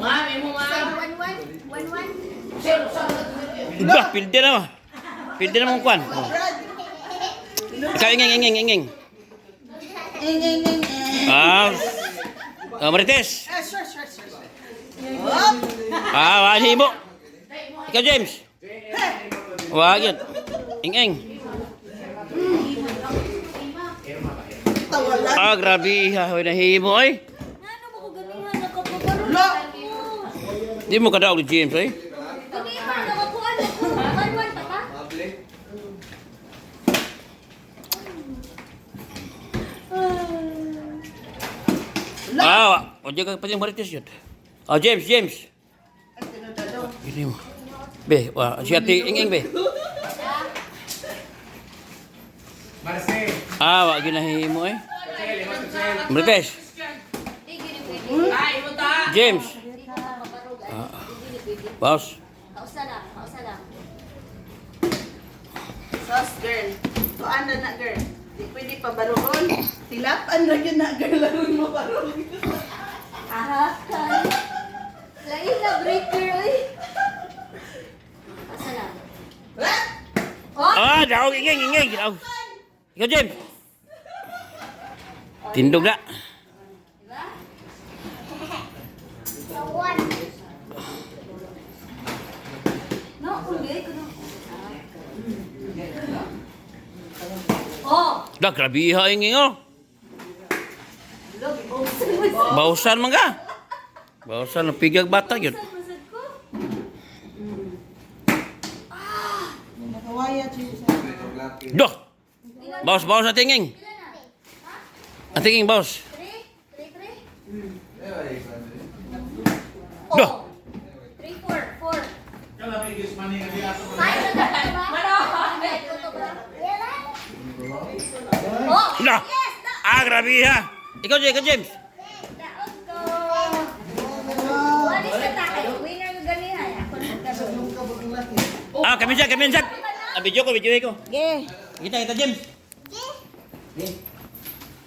Mami mo ma. 1-1. Bah, pilde na mo. Pilde na mong kwan. Ikaw, inging. Marites. Wali mo. Ikaw, James. Wag yun. Inging. Grabe. Nahimo ay. Ano mo ko ganihan? Nakapagkaroon. Di mo kadaog ni James ay. Ganihan, nakakuan ako. 1-1 pa ka? Wag ka pa yung Marites yun. James. Gini mo. Be, si ati inging be. Marcel. Wag yun nahimo ay. Marites. Ay, mo ta. James. Boss. Kausa lang. Sos, girl. Tuan na girl. Di pwede pa baroon. Tilapan na yun na, girl. Laron mo baroon. Ahakan. Lain na breaker, oy. Kausa lang. Daog inging. Daog. Ikaw, James. Tindog na. Diba? No, kundi ko na. Grabe inging oh. Bausan man ka. Bausan ng pigag bata yun. Masad ko. Nakawaya, Chisa. Doh. Baus na tinging. Ang tinging baus. 3. Doh. 3, 4. Kala may gismani nga di ato. Doh. Grabe ha. Ikaw, James. Kami siya. Video ko. Ge. Kita, James.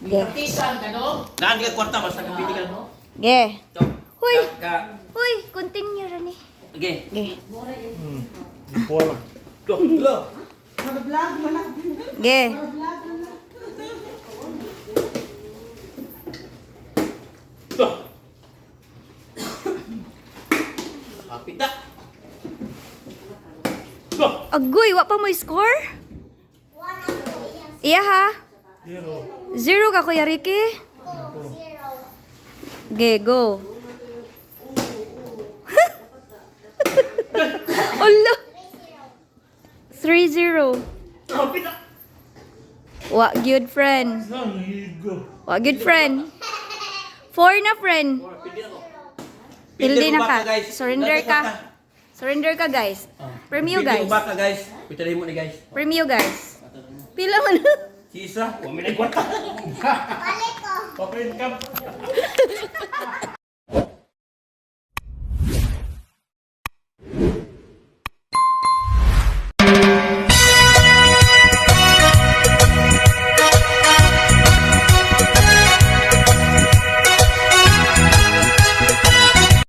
Tisan ka no? Daan ka kwarta, basta kapili ka. Ge. Huy. Ka. Huy, continue rin eh. Okay. Ge. Doh. Ge. Doh. Kapit na. Doh. Agoy, wa pa mo score? Iya ha? 0 ka, Kuya Ricky? Okay, go. Ala. 3-0. Kapit na. Wa good friend. 4 na friend. Pildi na ka. Surrender ka guys. Premium guys. Baka guys. Pitalihin mo ni guys. Premium guys. Pila man. Sisa. Huwag mo na yung kwarta. Balik ko. Papayin ka.